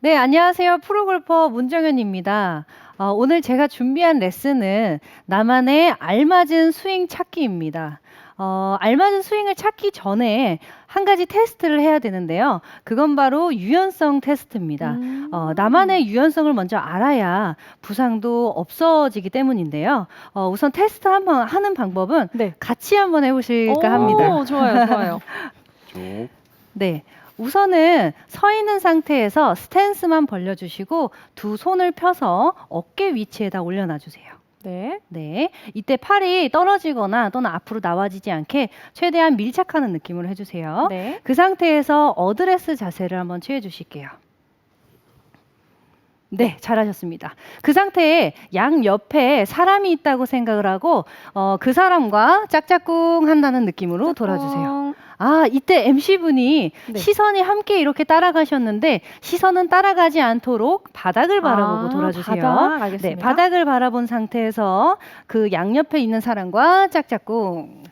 네, 안녕하세요. 프로골퍼 문정현입니다. 오늘 제가 준비한 레슨은 나만의 알맞은 스윙 찾기입니다. 알맞은 스윙을 찾기 전에 한 가지 테스트를 해야 되는데요. 그건 바로 유연성 테스트입니다. 나만의 유연성을 먼저 알아야 부상도 없어지기 때문인데요. 우선 테스트 한번 하는 방법은 네. 같이 한번 해보실까 합니다. 오, 좋아요, 좋아요. 쭉. 네. 우선은 서 있는 상태에서 스탠스만 벌려주시고 두 손을 펴서 어깨 위치에다 올려놔 주세요. 네. 네. 이때 팔이 떨어지거나 또는 앞으로 나와지지 않게 최대한 밀착하는 느낌으로 해주세요. 네. 그 상태에서 어드레스 자세를 한번 취해 주실게요. 네, 잘하셨습니다. 그 상태에 양 옆에 사람이 있다고 생각을 하고 그 사람과 짝짝꿍 한다는 느낌으로 돌아주세요. 이때 MC분이 네. 시선이 함께 이렇게 따라가셨는데 시선은 따라가지 않도록 바닥을 바라보고 돌아주세요. 바닥, 알겠습니다. 네, 바닥을 바라본 상태에서 그 양옆에 있는 사람과 짝짝꿍.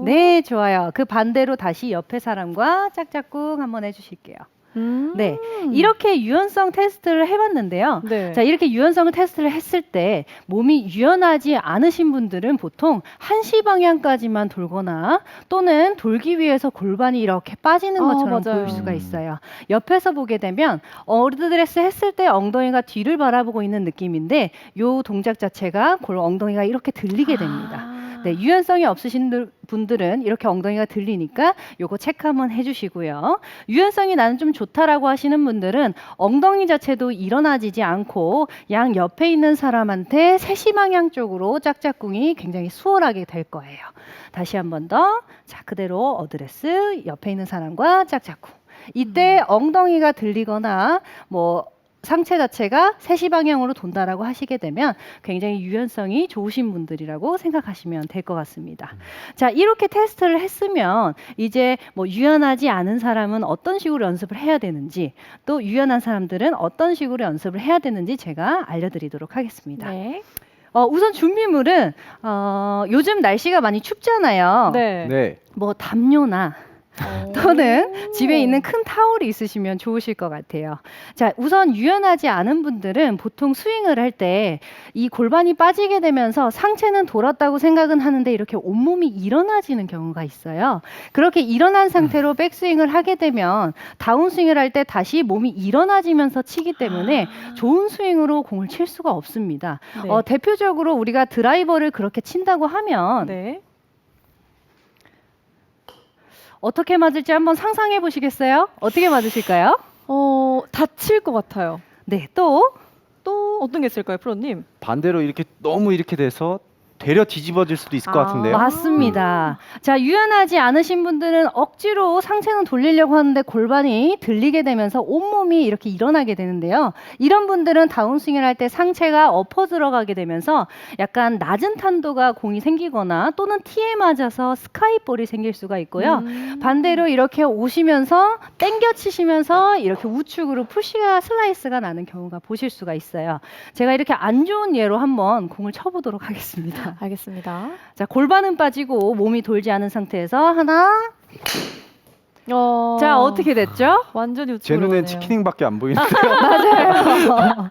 네, 좋아요. 그 반대로 다시 옆에 사람과 짝짝꿍 한번 해주실게요. 네, 이렇게 유연성 테스트를 해봤는데요. 네. 자, 이렇게 유연성 테스트를 했을 때 몸이 유연하지 않으신 분들은 보통 한시 방향까지만 돌거나 또는 돌기 위해서 골반이 이렇게 빠지는 것처럼 맞아요. 보일 수가 있어요. 옆에서 보게 되면 어드레스 했을 때 엉덩이가 뒤를 바라보고 있는 느낌인데 요 동작 자체가 엉덩이가 이렇게 들리게 됩니다. 네, 유연성이 없으신 분들은 이렇게 엉덩이가 들리니까 요거 체크 한번 해주시고요. 유연성이 나는 좀 좋다라고 하시는 분들은 엉덩이 자체도 일어나지지 않고 양 옆에 있는 사람한테 세시 방향 쪽으로 짝짝꿍이 굉장히 수월하게 될 거예요. 다시 한 번 더. 자, 그대로 어드레스 옆에 있는 사람과 짝짝꿍. 이때 엉덩이가 들리거나 상체 자체가 세시 방향으로 돈다라고 하시게 되면 굉장히 유연성이 좋으신 분들이라고 생각하시면 될 것 같습니다. 자, 이렇게 테스트를 했으면 이제 유연하지 않은 사람은 어떤 식으로 연습을 해야 되는지 또 유연한 사람들은 어떤 식으로 연습을 해야 되는지 제가 알려드리도록 하겠습니다. 네. 우선 준비물은 요즘 날씨가 많이 춥잖아요. 네. 네. 담요나 또는 집에 있는 큰 타올이 있으시면 좋으실 것 같아요. 자, 우선 유연하지 않은 분들은 보통 스윙을 할 때 이 골반이 빠지게 되면서 상체는 돌았다고 생각은 하는데 이렇게 온몸이 일어나지는 경우가 있어요. 그렇게 일어난 상태로 백스윙을 하게 되면 다운스윙을 할 때 다시 몸이 일어나지면서 치기 때문에 좋은 스윙으로 공을 칠 수가 없습니다. 네. 대표적으로 우리가 드라이버를 그렇게 친다고 하면 네. 어떻게 맞을지 한번 상상해 보시겠어요? 어떻게 맞으실까요? 다칠 것 같아요. 네, 또 또 어떤 게 있을까요, 프로님? 반대로 이렇게 너무 이렇게 돼서 되려 뒤집어질 수도 있을 것 같은데요. 맞습니다. 자, 유연하지 않으신 분들은 억지로 상체는 돌리려고 하는데 골반이 들리게 되면서 온몸이 이렇게 일어나게 되는데요. 이런 분들은 다운스윙을 할 때 상체가 엎어 들어가게 되면서 약간 낮은 탄도가 공이 생기거나 또는 티에 맞아서 스카이볼이 생길 수가 있고요. 반대로 이렇게 오시면서 땡겨 치시면서 이렇게 우측으로 푸시가 슬라이스가 나는 경우가 보실 수가 있어요. 제가 이렇게 안 좋은 예로 한번 공을 쳐보도록 하겠습니다. 알겠습니다. 자, 골반은 빠지고 몸이 돌지 않은 상태에서 하나. 자, 어떻게 됐죠? 완전히 제 우측으로 눈엔 가네요. 치키닝밖에 안 보이는데요. 맞아요.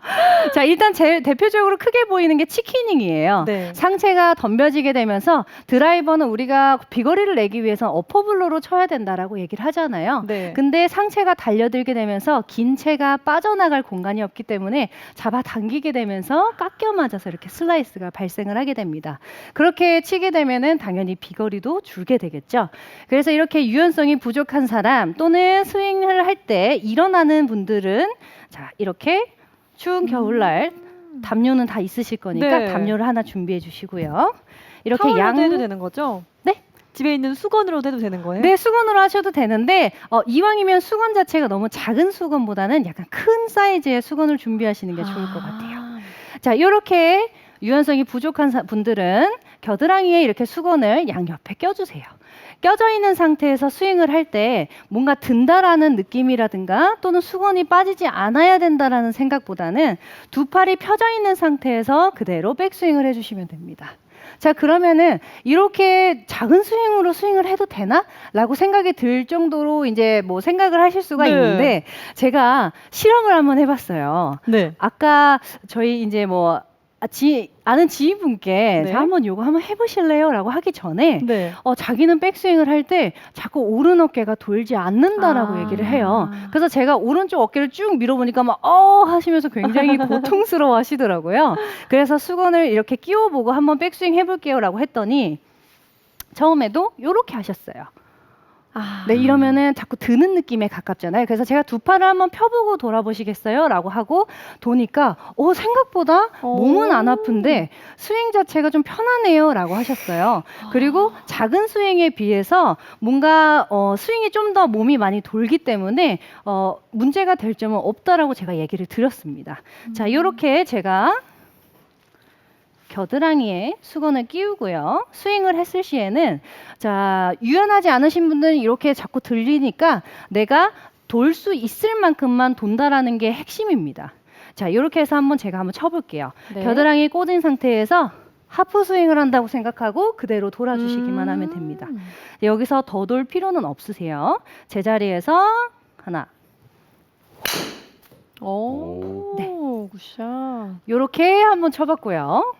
자, 일단 대표적으로 크게 보이는 게 치키닝이에요. 네. 상체가 덤벼지게 되면서 드라이버는 우리가 비거리를 내기 위해서 어퍼블로로 쳐야 된다라고 얘기를 하잖아요. 네. 근데 상체가 달려들게 되면서 긴 채가 빠져나갈 공간이 없기 때문에 잡아당기게 되면서 깎여 맞아서 이렇게 슬라이스가 발생을 하게 됩니다. 그렇게 치게 되면은 당연히 비거리도 줄게 되겠죠. 그래서 이렇게 유연성이 부족한 사람 또는 스윙을 할 때 일어나는 분들은 자, 이렇게 추운 겨울날 담요는 다 있으실 거니까 네. 담요를 하나 준비해 주시고요. 이렇게 타월로도 해도 되는 거죠? 네? 집에 있는 수건으로도 해도 되는 거예요? 네, 수건으로 하셔도 되는데 이왕이면 수건 자체가 너무 작은 수건보다는 약간 큰 사이즈의 수건을 준비하시는 게 좋을 것 같아요. 자, 이렇게 유연성이 부족한 분들은 겨드랑이에 이렇게 수건을 양옆에 껴주세요. 껴져 있는 상태에서 스윙을 할 때 뭔가 든다라는 느낌이라든가 또는 수건이 빠지지 않아야 된다라는 생각보다는 두 팔이 펴져 있는 상태에서 그대로 백스윙을 해주시면 됩니다. 자, 그러면은 이렇게 작은 스윙으로 스윙을 해도 되나? 라고 생각이 들 정도로 이제 뭐 생각을 하실 수가 네. 있는데 제가 실험을 한번 해봤어요. 네. 아까 저희 이제 뭐 아는 지인분께 네. 자, 한번 요거 한번 해보실래요? 라고 하기 전에 네. 자기는 백스윙을 할 때 자꾸 오른 어깨가 돌지 않는다라고 아. 얘기를 해요. 그래서 제가 오른쪽 어깨를 쭉 밀어보니까 막 하시면서 굉장히 고통스러워 하시더라고요. 그래서 수건을 이렇게 끼워보고 한번 백스윙 해볼게요 라고 했더니 처음에도 요렇게 하셨어요. 아. 네, 이러면은 자꾸 드는 느낌에 가깝잖아요. 그래서 제가 두 팔을 한번 펴보고 돌아보시겠어요? 라고 하고 도니까 생각보다 몸은 안 아픈데 스윙 자체가 좀 편하네요. 라고 하셨어요. 그리고 작은 스윙에 비해서 뭔가 스윙이 좀 더 몸이 많이 돌기 때문에 문제가 될 점은 없다라고 제가 얘기를 드렸습니다. 자, 이렇게 제가 겨드랑이에 수건을 끼우고요. 스윙을 했을 시에는 자, 유연하지 않으신 분들은 이렇게 자꾸 들리니까 내가 돌 수 있을 만큼만 돈다라는 게 핵심입니다. 자, 이렇게 해서 제가 한번 쳐볼게요. 네. 겨드랑이 꽂은 상태에서 하프 스윙을 한다고 생각하고 그대로 돌아주시기만 하면 됩니다. 여기서 더 돌 필요는 없으세요. 제자리에서 하나, 오. 네. 굿샷. 이렇게 한번 쳐봤고요.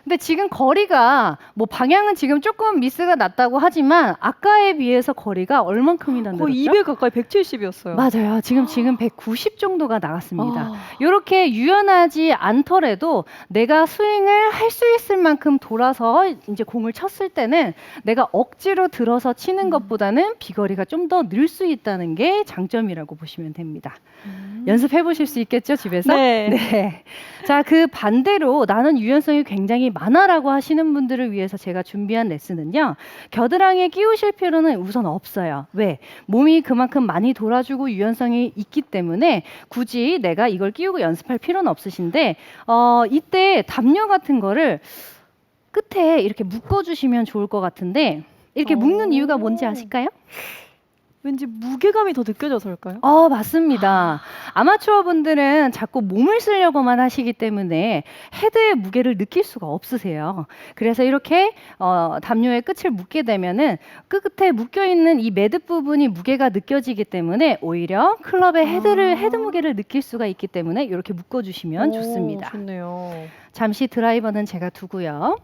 근데 지금 거리가 뭐 방향은 지금 조금 미스가 났다고 하지만 아까에 비해서 거리가 얼만큼이나 늘었죠? 거의 200 가까이 170이었어요. 맞아요. 지금 190 정도가 나갔습니다. 아. 이렇게 유연하지 않더라도 내가 스윙을 할 수 있을 만큼 돌아서 이제 공을 쳤을 때는 내가 억지로 들어서 치는 것보다는 비거리가 좀 더 늘 수 있다는 게 장점이라고 보시면 됩니다. 연습해 보실 수 있겠죠, 집에서? 네. 네. 자, 그 반대로 나는 유연성이 굉장히 많아라고 하시는 분들을 위해서 제가 준비한 레슨은요. 겨드랑이에 끼우실 필요는 우선 없어요. 왜? 몸이 그만큼 많이 돌아주고 유연성이 있기 때문에 굳이 내가 이걸 끼우고 연습할 필요는 없으신데 이때 담요 같은 거를 끝에 이렇게 묶어주시면 좋을 것 같은데 이렇게 묶는 이유가 뭔지 아실까요? 왠지 무게감이 더 느껴져서일까요? 맞습니다. 아마추어 분들은 자꾸 몸을 쓰려고만 하시기 때문에 헤드의 무게를 느낄 수가 없으세요. 그래서 이렇게 담요의 끝을 묶게 되면은 끝에 묶여 있는 이 매듭 부분이 무게가 느껴지기 때문에 오히려 클럽의 헤드 무게를 느낄 수가 있기 때문에 이렇게 묶어주시면 좋습니다. 좋네요. 잠시 드라이버는 제가 두고요.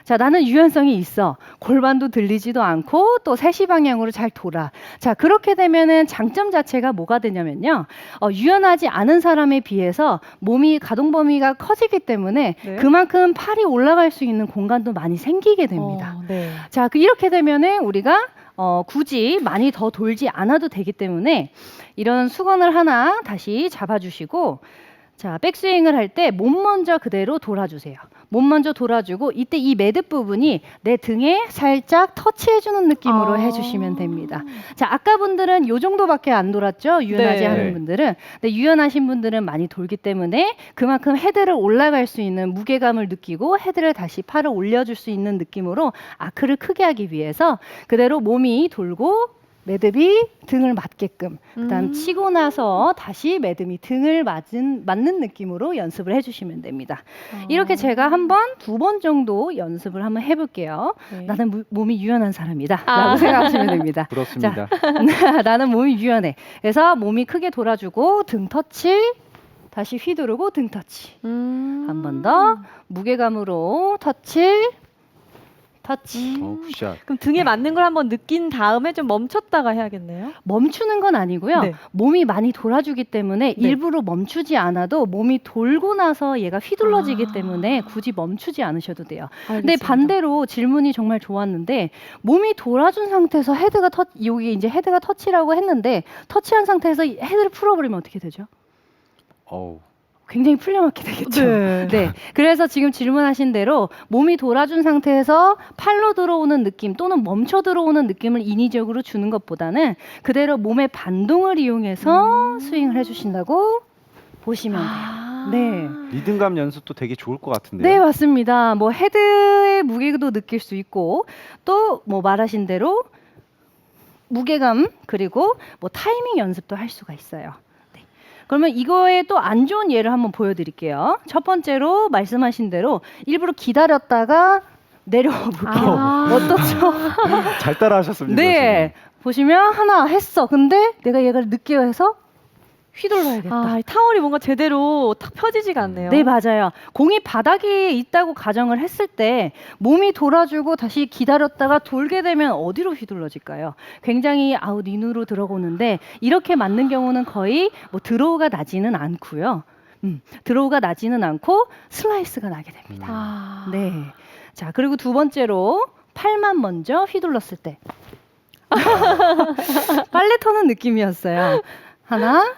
자, 나는 유연성이 있어. 골반도 들리지도 않고 또 3시 방향으로 잘 돌아. 자, 그렇게 되면은 장점 자체가 뭐가 되냐면요. 유연하지 않은 사람에 비해서 몸이 가동 범위가 커지기 때문에 네. 그만큼 팔이 올라갈 수 있는 공간도 많이 생기게 됩니다. 네. 자, 이렇게 되면은 우리가 굳이 많이 더 돌지 않아도 되기 때문에 이런 수건을 하나 다시 잡아주시고 자, 백스윙을 할 때 몸 먼저 그대로 돌아주세요. 몸 먼저 돌아주고 이때 이 매듭 부분이 내 등에 살짝 터치해주는 느낌으로 해주시면 됩니다. 자, 아까 분들은 요 정도밖에 안 돌았죠? 유연하지 네. 않은 분들은. 근데 유연하신 분들은 많이 돌기 때문에 그만큼 헤드를 올라갈 수 있는 무게감을 느끼고 헤드를 다시 팔을 올려줄 수 있는 느낌으로 아크를 크게 하기 위해서 그대로 몸이 돌고 매듭이 등을 맞게끔 그다음 치고 나서 다시 매듭이 등을 맞는 느낌으로 연습을 해주시면 됩니다. 이렇게 제가 두 번 정도 연습을 한번 해볼게요. 네. 나는 몸이 유연한 사람이다 라고 생각하시면 됩니다. 그렇습니다. 나는 몸이 유연해. 그래서 몸이 크게 돌아주고 등 터치 다시 휘두르고 등 터치 한 번 더 무게감으로 터치 굿샷. 그럼 등에 맞는 걸 한번 느낀 다음에 좀 멈췄다가 해야겠네요. 멈추는 건 아니고요. 네. 몸이 많이 돌아주기 때문에 네. 일부러 멈추지 않아도 몸이 돌고 나서 얘가 휘둘러지기 때문에 굳이 멈추지 않으셔도 돼요. 근데 알겠습니다. 반대로 질문이 정말 좋았는데 몸이 돌아준 상태에서 여기 이제 헤드가 터치라고 했는데 터치한 상태에서 헤드를 풀어버리면 어떻게 되죠? 어우. 굉장히 풀려맞게 되겠죠. 네. 네. 그래서 지금 질문하신 대로 몸이 돌아준 상태에서 팔로 들어오는 느낌 또는 멈춰 들어오는 느낌을 인위적으로 주는 것보다는 그대로 몸의 반동을 이용해서 스윙을 해주신다고 보시면 돼요. 네. 리듬감 연습도 되게 좋을 것 같은데요. 네, 맞습니다. 뭐 헤드의 무게도 느낄 수 있고 또 뭐 말하신 대로 무게감 그리고 뭐 타이밍 연습도 할 수가 있어요. 그러면 이거에 또 안 좋은 예를 한번 보여드릴게요. 첫 번째로 말씀하신 대로 일부러 기다렸다가 내려와 볼게요. 어떻죠? 잘 따라하셨습니다. 네. 보시면 하나 했어. 근데 내가 얘가 늦게 해서 휘둘러야겠다. 아, 이 타월이 뭔가 제대로 탁 펴지지가 않네요. 네, 맞아요. 공이 바닥에 있다고 가정을 했을 때 몸이 돌아주고 다시 기다렸다가 돌게 되면 어디로 휘둘러질까요? 굉장히 아웃인으로 들어오는데 이렇게 맞는 경우는 거의 뭐 드로우가 나지는 않고요. 드로우가 나지는 않고 슬라이스가 나게 됩니다. 아. 네. 자, 그리고 두 번째로 팔만 먼저 휘둘렀을 때 빨래 터는 느낌이었어요. 하나.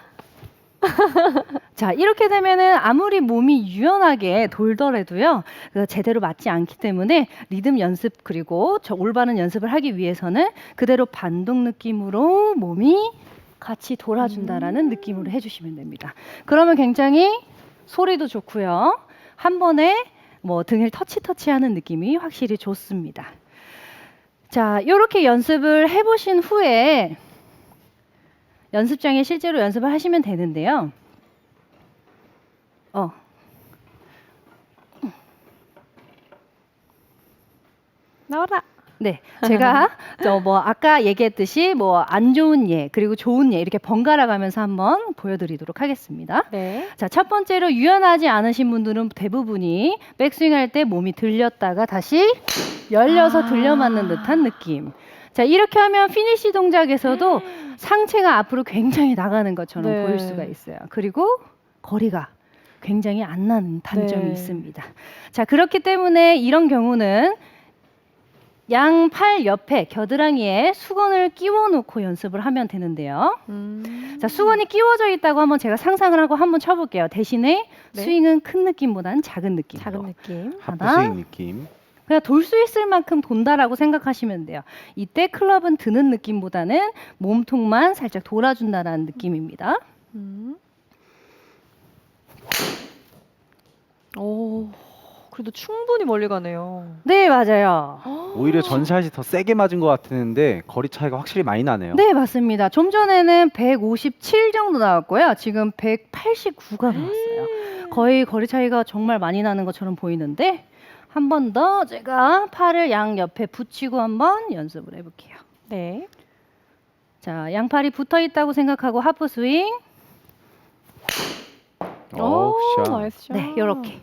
자, 이렇게 되면은 아무리 몸이 유연하게 돌더라도요, 제대로 맞지 않기 때문에 리듬 연습 그리고 저 올바른 연습을 하기 위해서는 그대로 반동 느낌으로 몸이 같이 돌아준다라는 느낌으로 해주시면 됩니다. 그러면 굉장히 소리도 좋고요. 한 번에 뭐 등을 터치하는 느낌이 확실히 좋습니다. 자, 이렇게 연습을 해보신 후에 연습장에 실제로 연습을 하시면 되는데요. 나와라. 네, 제가 아까 얘기했듯이 뭐 안 좋은 예 그리고 좋은 예 이렇게 번갈아 가면서 한번 보여드리도록 하겠습니다. 네. 자, 첫 번째로 유연하지 않으신 분들은 대부분이 백스윙 할 때 몸이 들렸다가 다시 열려서 들려 맞는 듯한 느낌. 자, 이렇게 하면 피니시 동작에서도 상체가 앞으로 굉장히 나가는 것처럼 네. 보일 수가 있어요. 그리고 거리가 굉장히 안 나는 단점이 네. 있습니다. 자, 그렇기 때문에 이런 경우는 양 팔 옆에 겨드랑이에 수건을 끼워 놓고 연습을 하면 되는데요. 자, 수건이 끼워져 있다고 한번 제가 상상을 하고 한번 쳐볼게요. 대신에 네. 스윙은 큰 느낌보다는 작은 느낌. 작은 느낌. 하프스윙 느낌. 그냥 돌 수 있을 만큼 돈다라고 생각하시면 돼요. 이때 클럽은 드는 느낌보다는 몸통만 살짝 돌아준다라는 느낌입니다. 오, 그래도 충분히 멀리 가네요. 네, 맞아요. 오히려 전샷이 더 세게 맞은 것 같았는데 거리 차이가 확실히 많이 나네요. 네, 맞습니다. 좀 전에는 157 정도 나왔고요. 지금 189가 나왔어요. 거의 거리 차이가 정말 많이 나는 것처럼 보이는데 한 번 더 제가 팔을 양 옆에 붙이고 한번 연습을 해볼게요. 네. 자, 양팔이 붙어 있다고 생각하고 하프 스윙. 오, 샷. 나이스 샷. 네, 요렇게.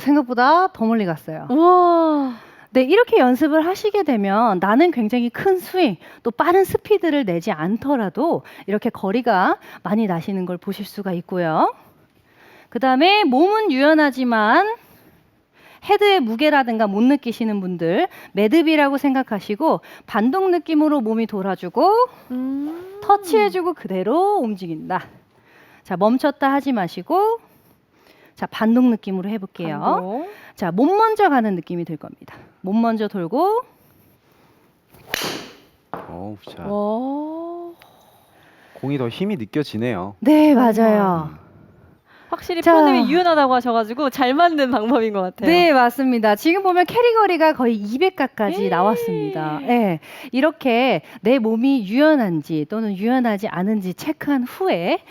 생각보다 더 멀리 갔어요. 우와. 네, 이렇게 연습을 하시게 되면 나는 굉장히 큰 스윙, 또 빠른 스피드를 내지 않더라도 이렇게 거리가 많이 나시는 걸 보실 수가 있고요. 그 다음에 몸은 유연하지만 헤드의 무게라든가 못 느끼시는 분들 매듭이라고 생각하시고 반동 느낌으로 몸이 돌아주고 터치해주고 그대로 움직인다. 자, 멈췄다 하지 마시고 자, 반동 느낌으로 해볼게요. 반동. 자, 몸 먼저 가는 느낌이 들 겁니다. 몸 먼저 돌고 오, 샷. 와. 공이 더 힘이 느껴지네요. 네, 맞아요. 확실히 자. 프로님이 유연하다고 하셔가지고 잘 맞는 방법인 것 같아요. 네, 맞습니다. 지금 보면 캐리 거리가 거의 200가까지 나왔습니다. 네, 이렇게 내 몸이 유연한지 또는 유연하지 않은지 체크한 후에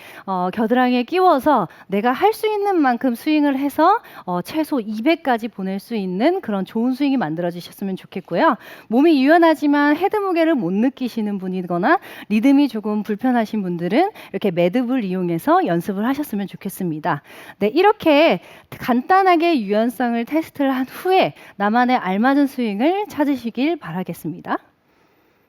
겨드랑이에 끼워서 내가 할 수 있는 만큼 스윙을 해서 최소 200까지 보낼 수 있는 그런 좋은 스윙이 만들어지셨으면 좋겠고요. 몸이 유연하지만 헤드 무게를 못 느끼시는 분이거나 리듬이 조금 불편하신 분들은 이렇게 매듭을 이용해서 연습을 하셨으면 좋겠습니다. 네, 이렇게 간단하게 유연성을 테스트를 한 후에 나만의 알맞은 스윙을 찾으시길 바라겠습니다.